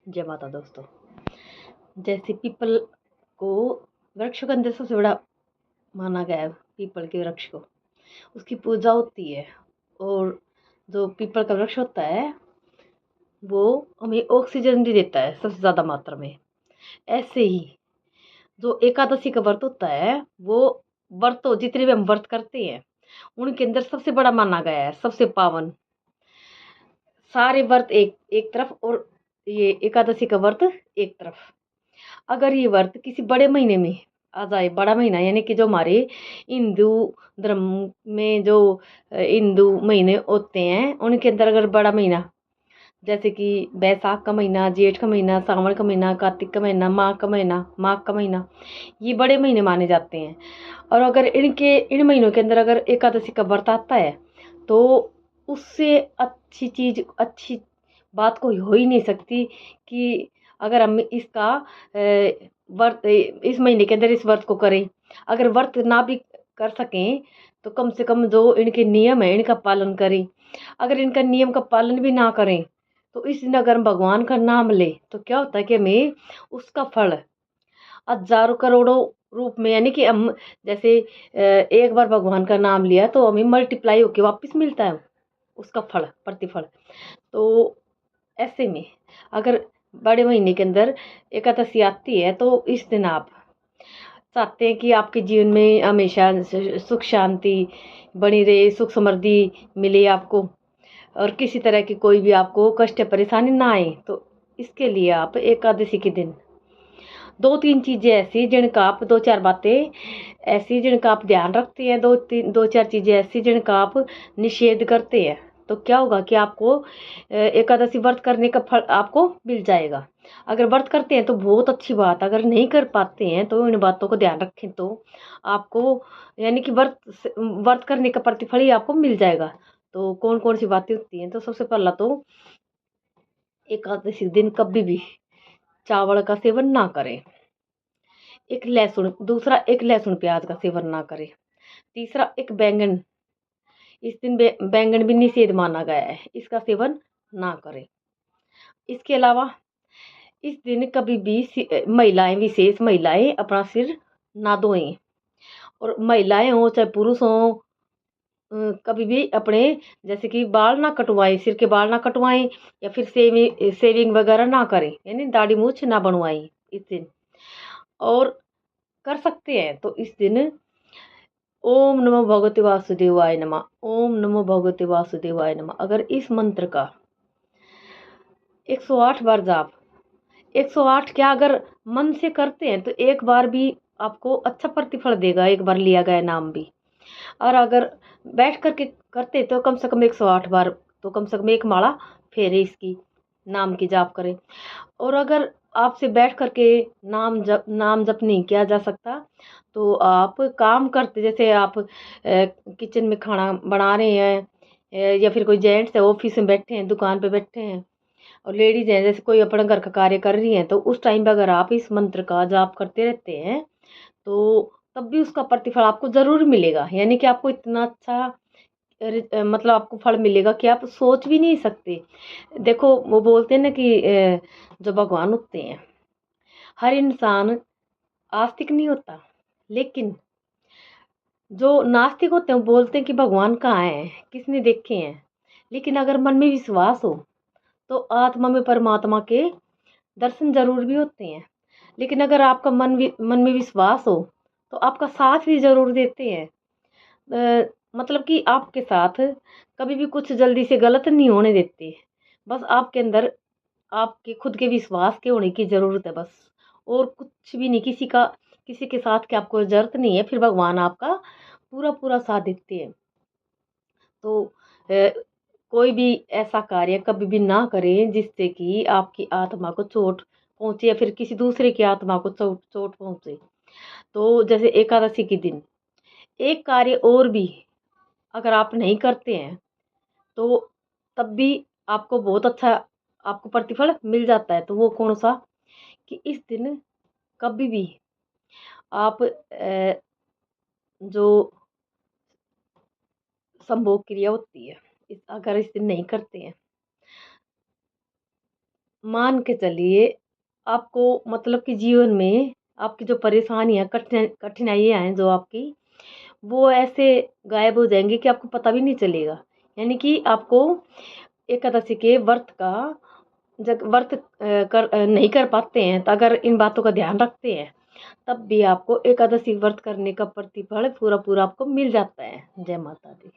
जय माता दोस्तों। जैसे पीपल को वृक्ष के अंदर सबसे बड़ा माना गया है, पीपल के वृक्ष को उसकी पूजा होती है। और जो पीपल का वृक्ष होता है वो हमें ऑक्सीजन भी देता है सबसे ज्यादा मात्रा में। ऐसे ही जो एकादशी का व्रत होता है वो व्रत तो जितने भी हम व्रत करते हैं उनके अंदर सबसे बड़ा माना गया है, सबसे पावन। सारे व्रत एक एक तरफ और ये एकादशी का व्रत एक तरफ। अगर ये व्रत किसी बड़े महीने में आ जाए, बड़ा महीना यानी कि जो हमारे हिंदू धर्म में जो हिंदू महीने होते हैं उनके अंदर अगर बड़ा महीना जैसे कि बैसाख का महीना, जेठ का महीना, सावन का महीना, कार्तिक का महीना, माघ का महीना, ये बड़े महीने माने जाते हैं। और अगर इन महीनों के अंदर अगर एकादशी का व्रत आता है तो उससे अच्छी चीज, अच्छी बात कोई हो ही नहीं सकती कि अगर हम इसका व्रत इस महीने के अंदर इस व्रत को करें। अगर व्रत ना भी कर सकें तो कम से कम जो इनके नियम है इनका पालन करें। अगर इनका नियम का पालन भी ना करें तो इस दिन अगर हम भगवान का नाम ले तो क्या होता है कि हमें उसका फल हजारों करोड़ों रूप में, यानी कि हम जैसे एक बार भगवान का नाम लिया तो हमें मल्टीप्लाई होके वापस मिलता है उसका फल, प्रतिफल। तो ऐसे में अगर बड़े महीने के अंदर एकादशी आती है तो इस दिन आप चाहते हैं कि आपके जीवन में हमेशा सुख शांति बनी रहे, सुख समृद्धि मिले आपको, और किसी तरह की कोई भी आपको कष्ट या परेशानी ना आए, तो इसके लिए आप एकादशी के दिन दो तीन चीजें ऐसी जिनका आप, दो चार बातें ऐसी जिनका आप ध्यान रखते हैं, दो चार चीजें ऐसी जिनका आप निषेध करते हैं, तो क्या होगा कि आपको एकादशी व्रत करने का फल आपको मिल जाएगा। अगर व्रत करते हैं तो बहुत अच्छी बात, अगर नहीं कर पाते हैं तो इन बातों को ध्यान रखें तो आपको, यानी कि व्रत करने का प्रतिफल ही आपको मिल जाएगा। तो कौन कौन सी बातें होती हैं, तो सबसे पहला तो एकादशी दिन कभी भी चावल का सेवन ना करें। एक लहसुन प्याज का सेवन ना करें। तीसरा, एक बैंगन, इस दिन बैंगन भी निषेध माना गया है, इसका सेवन ना करें। इसके अलावा इस दिन कभी भी महिलाएं, विशेष महिलाएं अपना सिर ना धोएं। और महिलाएं हो चाहे पुरुष हो कभी भी अपने जैसे कि बाल ना कटवाएं, सिर के बाल ना कटवाएं, या फिर सेविंग वगैरह ना करें, यानी दाढ़ी मूछ ना बनवाएं इस दिन। और कर सकते हैं तो इस दिन ओम नमो भगवते वासुदेवाय नमः, ओम नमो भगवते वासुदेवाय नमः, अगर इस मंत्र का 108 बार जाप, 108 क्या, अगर मन से करते हैं तो एक बार भी आपको अच्छा प्रतिफल देगा, एक बार लिया गया नाम भी। और अगर बैठ करके करते तो कम से कम 108 बार, तो कम से कम एक माला फेरे इसकी नाम की जाप करें। और अगर आपसे बैठ करके नाम जप नहीं किया जा सकता तो आप काम करते, जैसे आप किचन में खाना बना रहे हैं, या फिर कोई जेंट्स है ऑफिस में बैठे हैं, दुकान पे बैठे हैं, और लेडीज हैं जैसे कोई अपना घर का कार्य कर रही हैं, तो उस टाइम पे अगर आप इस मंत्र का जाप करते रहते हैं तो तब भी उसका प्रतिफल आपको जरूर मिलेगा। यानी कि आपको इतना अच्छा मतलब आपको फल मिलेगा कि आप सोच भी नहीं सकते। देखो वो बोलते हैं ना कि जो भगवान होते हैं, हर इंसान आस्तिक नहीं होता, लेकिन जो नास्तिक होते हैं वो बोलते हैं कि भगवान कहाँ है, किसने देखे हैं। लेकिन अगर मन में विश्वास हो तो आत्मा में परमात्मा के दर्शन जरूर भी होते हैं। लेकिन अगर आपका मन में विश्वास हो तो आपका साथ भी जरूर देते हैं। मतलब कि आपके साथ कभी भी कुछ जल्दी से गलत नहीं होने देते। बस आपके अंदर आपके खुद के विश्वास के होने की जरूरत है बस, और कुछ भी नहीं। किसी के साथ की आपको जरूरत नहीं है, फिर भगवान आपका पूरा पूरा साथ देते हैं। तो कोई भी ऐसा कार्य कभी भी ना करें जिससे कि आपकी आत्मा को चोट पहुंचे, या फिर किसी दूसरे की आत्मा को चोट चोट पहुंचे। तो जैसे एकादशी के दिन एक कार्य और भी अगर आप नहीं करते हैं तो तब भी आपको बहुत अच्छा, आपको प्रतिफल मिल जाता है। तो वो कौन सा, कि इस दिन कभी भी आप जो संभोग क्रिया होती है अगर इस दिन नहीं करते हैं मान के चलिए आपको मतलब कि जीवन में आपकी जो परेशानियाँ कठिनाइयाँ हैं जो आपकी, वो ऐसे गायब हो जाएँगी कि आपको पता भी नहीं चलेगा। यानी कि आपको एकादशी के व्रत का जब व्रत नहीं कर पाते हैं, तो अगर इन बातों का ध्यान रखते हैं, तब भी आपको एकादशी व्रत करने का प्रतिफल पूरा-पूरा आपको मिल जाता है। जय माता दी।